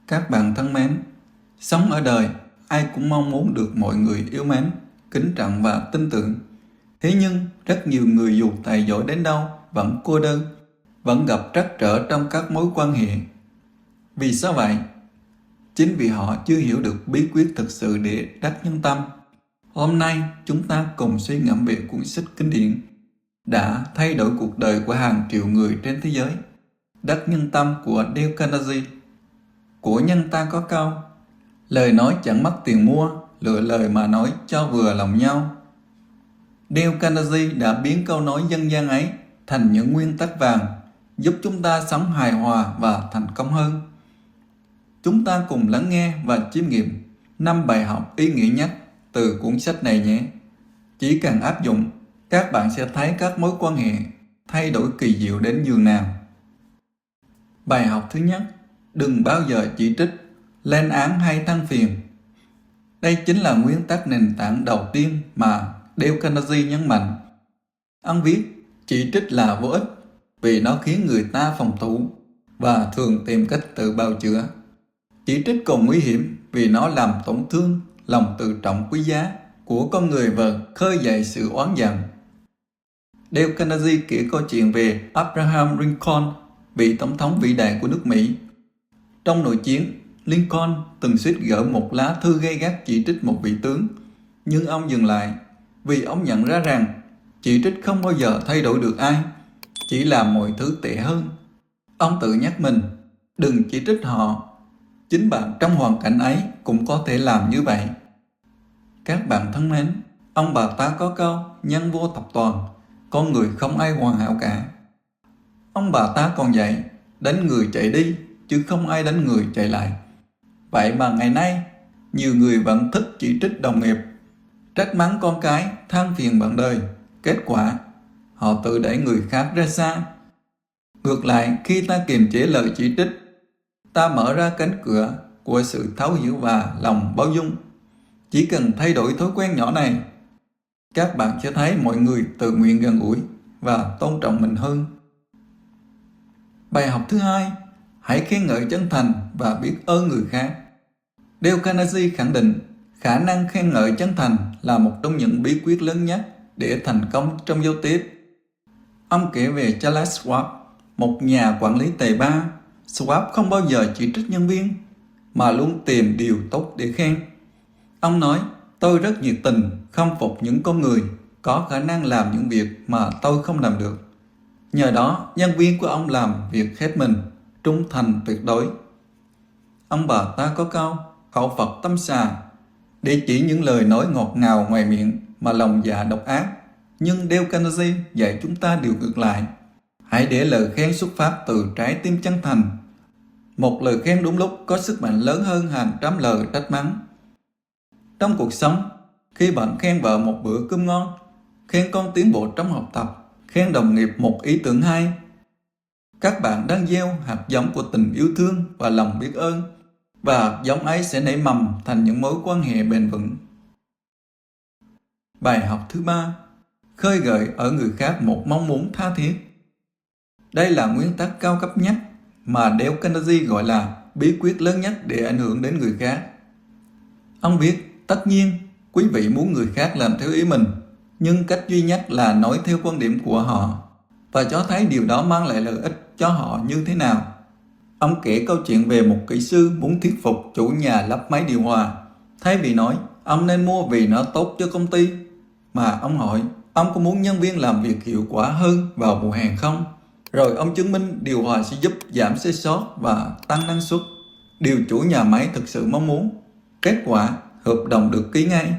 Các bạn thân mến, sống ở đời, ai cũng mong muốn được mọi người yêu mến, kính trọng và tin tưởng. Thế nhưng, rất nhiều người dù tài giỏi đến đâu vẫn cô đơn, vẫn gặp trắc trở trong các mối quan hệ. Vì sao vậy? Chính vì họ chưa hiểu được bí quyết thực sự để đắc nhân tâm. Hôm nay, chúng ta cùng suy ngẫm về cuốn sách kinh điển đã thay đổi cuộc đời của hàng triệu người trên thế giới. Đắc nhân tâm của Dale Carnegie. Của nhân ta có câu: lời nói chẳng mất tiền mua, lựa lời mà nói cho vừa lòng nhau. Dale Carnegie đã biến câu nói dân gian ấy thành những nguyên tắc vàng, giúp chúng ta sống hài hòa và thành công hơn. Chúng ta cùng lắng nghe và chiêm nghiệm 5 bài học ý nghĩa nhất từ cuốn sách này nhé. Chỉ cần áp dụng, các bạn sẽ thấy các mối quan hệ thay đổi kỳ diệu đến nhường nào. Bài học thứ nhất: đừng bao giờ chỉ trích, lên án hay than phiền. Đây chính là nguyên tắc nền tảng đầu tiên mà Dale Carnegie nhấn mạnh. Ông viết, chỉ trích là vô ích vì nó khiến người ta phòng thủ và thường tìm cách tự bào chữa. Chỉ trích còn nguy hiểm vì nó làm tổn thương lòng tự trọng quý giá của con người và khơi dậy sự oán giận. Dale Carnegie kể câu chuyện về Abraham Lincoln, vị tổng thống vĩ đại của nước Mỹ. Trong nội chiến, Lincoln từng suýt gỡ một lá thư gay gắt chỉ trích một vị tướng, nhưng ông dừng lại vì ông nhận ra rằng chỉ trích không bao giờ thay đổi được ai, chỉ làm mọi thứ tệ hơn. Ông tự nhắc mình, đừng chỉ trích họ, chính bạn trong hoàn cảnh ấy cũng có thể làm như vậy. Các bạn thân mến, ông bà ta có câu nhân vô thập toàn, con người không ai hoàn hảo cả. Ông bà ta còn dạy, đánh người chạy đi, chứ không ai đánh người chạy lại. Vậy mà ngày nay, nhiều người vẫn thích chỉ trích đồng nghiệp, trách mắng con cái, than phiền bạn đời. Kết quả, họ tự đẩy người khác ra xa. Ngược lại, khi ta kiềm chế lời chỉ trích, ta mở ra cánh cửa của sự thấu hiểu và lòng bao dung. Chỉ cần thay đổi thói quen nhỏ này, các bạn sẽ thấy mọi người tự nguyện gần gũi và tôn trọng mình hơn. Bài học thứ hai: hãy khen ngợi chân thành và biết ơn người khác. Dale Carnegie khẳng định khả năng khen ngợi chân thành là một trong những bí quyết lớn nhất để thành công trong giao tiếp. Ông kể về Charles Schwab, một nhà quản lý tài ba. Schwab không bao giờ chỉ trích nhân viên, mà luôn tìm điều tốt để khen. Ông nói, tôi rất nhiệt tình, khâm phục những con người có khả năng làm những việc mà tôi không làm được. Nhờ đó, nhân viên của ông làm việc hết mình, trung thành tuyệt đối. Ông bà ta có câu, khẩu Phật tâm xà, để chỉ những lời nói ngọt ngào ngoài miệng mà lòng dạ độc ác. Nhưng Dale Carnegie dạy chúng ta điều ngược lại. Hãy để lời khen xuất phát từ trái tim chân thành. Một lời khen đúng lúc có sức mạnh lớn hơn hàng trăm lời trách mắng. Trong cuộc sống, khi bạn khen vợ một bữa cơm ngon, khen con tiến bộ trong học tập, khen đồng nghiệp một ý tưởng hay, các bạn đang gieo hạt giống của tình yêu thương và lòng biết ơn, và giống ấy sẽ nảy mầm thành những mối quan hệ bền vững. Bài học thứ ba: khơi gợi ở người khác một mong muốn tha thiết. Đây là nguyên tắc cao cấp nhất mà Dale Carnegie gọi là bí quyết lớn nhất để ảnh hưởng đến người khác. Ông viết, tất nhiên, quý vị muốn người khác làm theo ý mình, nhưng cách duy nhất là nói theo quan điểm của họ và cho thấy điều đó mang lại lợi ích cho họ như thế nào. Ông kể câu chuyện về một kỹ sư muốn thuyết phục chủ nhà lắp máy điều hòa. Thay vì nói, ông nên mua vì nó tốt cho công ty, mà ông hỏi, ông có muốn nhân viên làm việc hiệu quả hơn vào mùa hè không? Rồi ông chứng minh điều hòa sẽ giúp giảm sai sót và tăng năng suất, điều chủ nhà máy thực sự mong muốn. Kết quả, hợp đồng được ký ngay.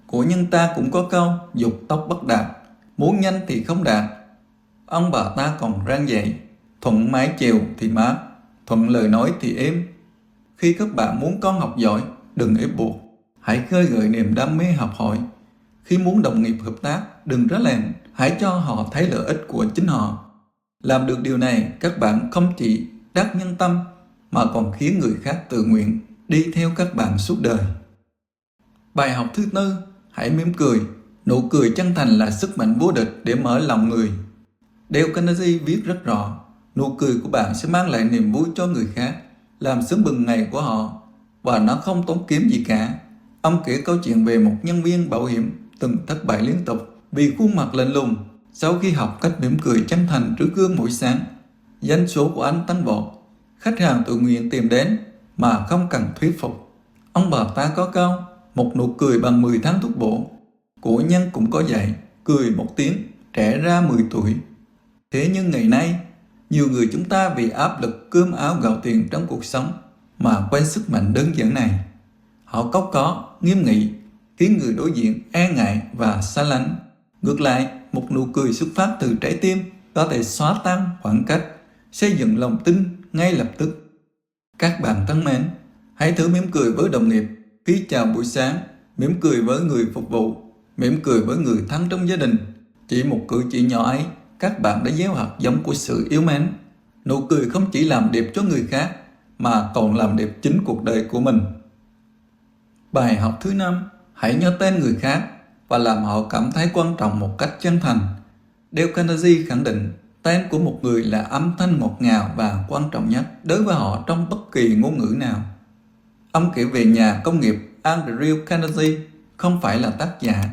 Của nhân ta cũng có câu, dục tốc bất đạt, muốn nhanh thì không đạt. Ông bà ta còn răng dạy, thuận mái chèo thì mát, thuận lời nói thì êm. Khi các bạn muốn con học giỏi, đừng ép buộc, hãy khơi gợi niềm đam mê học hỏi. Khi muốn đồng nghiệp hợp tác, đừng rá lệnh, hãy cho họ thấy lợi ích của chính họ. Làm được điều này, các bạn không chỉ đắc nhân tâm, mà còn khiến người khác tự nguyện đi theo các bạn suốt đời. Bài học thứ tư: hãy mỉm cười. Nụ cười chân thành là sức mạnh vô địch để mở lòng người. Dale Carnegie viết rất rõ, nụ cười của bạn sẽ mang lại niềm vui cho người khác, làm sướng bừng ngày của họ, và nó không tốn kém gì cả. Ông kể câu chuyện về một nhân viên bảo hiểm từng thất bại liên tục vì khuôn mặt lạnh lùng. Sau khi học cách mỉm cười chân thành trước gương mỗi sáng, doanh số của anh tăng vọt. Khách hàng tự nguyện tìm đến mà không cần thuyết phục. Ông bà ta có câu, một nụ cười bằng 10 tháng thuốc bổ. Cổ nhân cũng có dạy, cười một tiếng, trẻ ra 10 tuổi. Thế nhưng ngày nay, nhiều người chúng ta vì áp lực cơm áo gạo tiền trong cuộc sống mà quên sức mạnh đơn giản này. Họ cau có, nghiêm nghị, khiến người đối diện e ngại và xa lánh. Ngược lại, một nụ cười xuất phát từ trái tim có thể xóa tan khoảng cách, xây dựng lòng tin ngay lập tức. Các bạn thân mến, hãy thử mỉm cười với đồng nghiệp khi chào buổi sáng, mỉm cười với người phục vụ, mỉm cười với người thân trong gia đình. Chỉ một cử chỉ nhỏ ấy, các bạn đã gieo hạt giống của sự yêu mến. Nụ cười không chỉ làm đẹp cho người khác, mà còn làm đẹp chính cuộc đời của mình. Bài học thứ 5, hãy nhớ tên người khác và làm họ cảm thấy quan trọng một cách chân thành. Dale Carnegie khẳng định, tên của một người là âm thanh ngọt ngào và quan trọng nhất đối với họ trong bất kỳ ngôn ngữ nào. Ông kể về nhà công nghiệp Andrew Carnegie không phải là tác giả,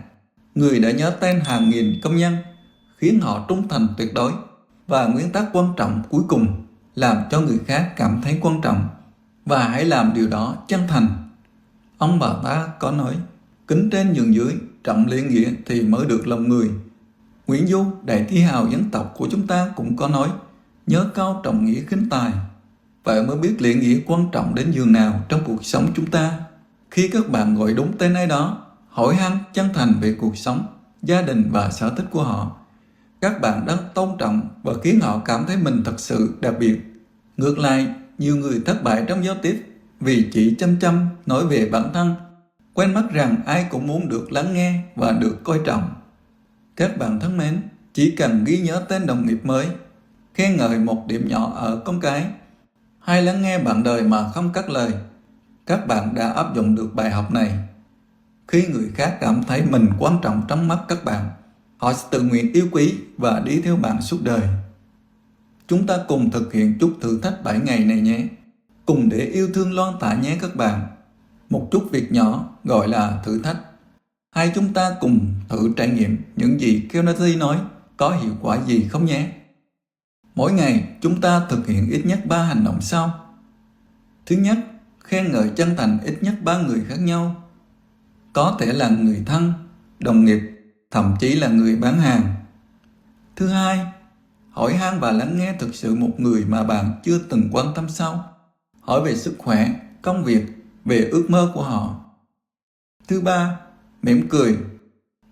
người đã nhớ tên hàng nghìn công nhân, khiến họ trung thành tuyệt đối, và nguyên tắc quan trọng cuối cùng, làm cho người khác cảm thấy quan trọng, và hãy làm điều đó chân thành. Ông bà ta có nói, kính trên nhường dưới, trọng lễ nghĩa thì mới được lòng người. Nguyễn Du, đại thi hào dân tộc của chúng ta cũng có nói, nhớ cao trọng nghĩa khinh tài. Vậy mới biết lễ nghĩa quan trọng đến nhường nào trong cuộc sống chúng ta. Khi các bạn gọi đúng tên ai đó, hỏi han chân thành về cuộc sống, gia đình và sở thích của họ, các bạn đang tôn trọng và khiến họ cảm thấy mình thật sự đặc biệt. Ngược lại, nhiều người thất bại trong giao tiếp vì chỉ chăm chăm nói về bản thân, quên mất rằng ai cũng muốn được lắng nghe và được coi trọng. Các bạn thân mến, chỉ cần ghi nhớ tên đồng nghiệp mới, khen ngợi một điểm nhỏ ở con cái, hay lắng nghe bạn đời mà không cắt lời, các bạn đã áp dụng được bài học này. Khi người khác cảm thấy mình quan trọng trong mắt các bạn, họ sẽ tự nguyện yêu quý và đi theo bạn suốt đời. Chúng ta cùng thực hiện chút thử thách 7 ngày này nhé. Cùng để yêu thương loan tỏa nhé các bạn. Một chút việc nhỏ gọi là thử thách. Hai chúng ta cùng thử trải nghiệm những gì Carnegie nói có hiệu quả gì không nhé. Mỗi ngày chúng ta thực hiện ít nhất 3 hành động sau. Thứ nhất, khen ngợi chân thành ít nhất 3 người khác nhau. Có thể là người thân, đồng nghiệp, thậm chí là người bán hàng. Thứ hai, hỏi han và lắng nghe thực sự một người mà bạn chưa từng quan tâm sau. Hỏi về sức khỏe, công việc, về ước mơ của họ. Thứ ba, mỉm cười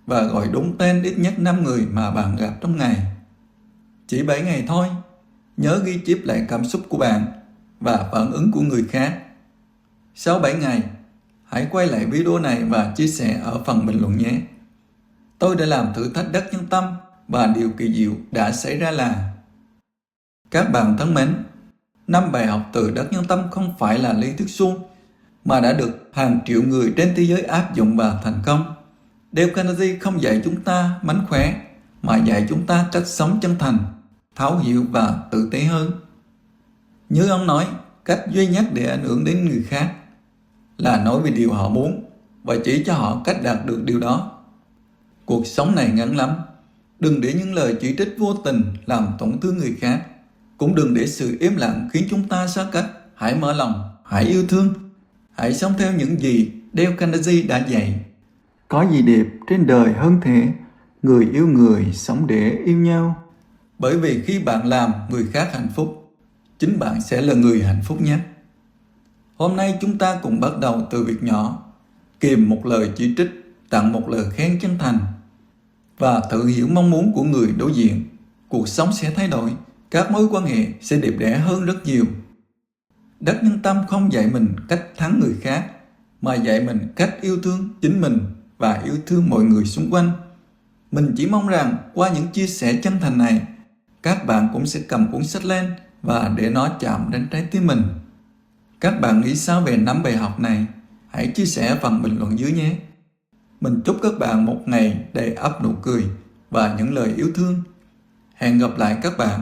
và gọi đúng tên ít nhất 5 người mà bạn gặp trong ngày. Chỉ 7 ngày thôi, nhớ ghi chép lại cảm xúc của bạn và phản ứng của người khác. Sau 7 ngày, hãy quay lại video này và chia sẻ ở phần bình luận nhé. Tôi đã làm thử thách đất nhân tâm và điều kỳ diệu đã xảy ra là: các bạn thân mến, 5 bài học từ đất nhân tâm không phải là lý thuyết suông mà đã được hàng triệu người trên thế giới áp dụng và thành công. Dale Carnegie không dạy chúng ta mánh khóe mà dạy chúng ta cách sống chân thành, thấu hiểu và tử tế hơn. Như ông nói, cách duy nhất để ảnh hưởng đến người khác là nói về điều họ muốn và chỉ cho họ cách đạt được điều đó. Cuộc sống này ngắn lắm. Đừng để những lời chỉ trích vô tình làm tổn thương người khác. Cũng đừng để sự im lặng khiến chúng ta xa cách. Hãy mở lòng, hãy yêu thương, hãy sống theo những gì Dale Carnegie đã dạy. Có gì đẹp trên đời hơn thế, người yêu người sống để yêu nhau. Bởi vì khi bạn làm người khác hạnh phúc, chính bạn sẽ là người hạnh phúc nhất. Hôm nay chúng ta cùng bắt đầu từ việc nhỏ, kìm một lời chỉ trích, tặng một lời khen chân thành và thử hiểu mong muốn của người đối diện. Cuộc sống sẽ thay đổi, các mối quan hệ sẽ đẹp đẽ hơn rất nhiều. Đất nhân tâm không dạy mình cách thắng người khác, mà dạy mình cách yêu thương chính mình và yêu thương mọi người xung quanh. Mình chỉ mong rằng qua những chia sẻ chân thành này, các bạn cũng sẽ cầm cuốn sách lên và để nó chạm đến trái tim mình. Các bạn nghĩ sao về 5 bài học này? Hãy chia sẻ phần bình luận dưới nhé. Mình chúc các bạn một ngày đầy ắp nụ cười và những lời yêu thương. Hẹn gặp lại các bạn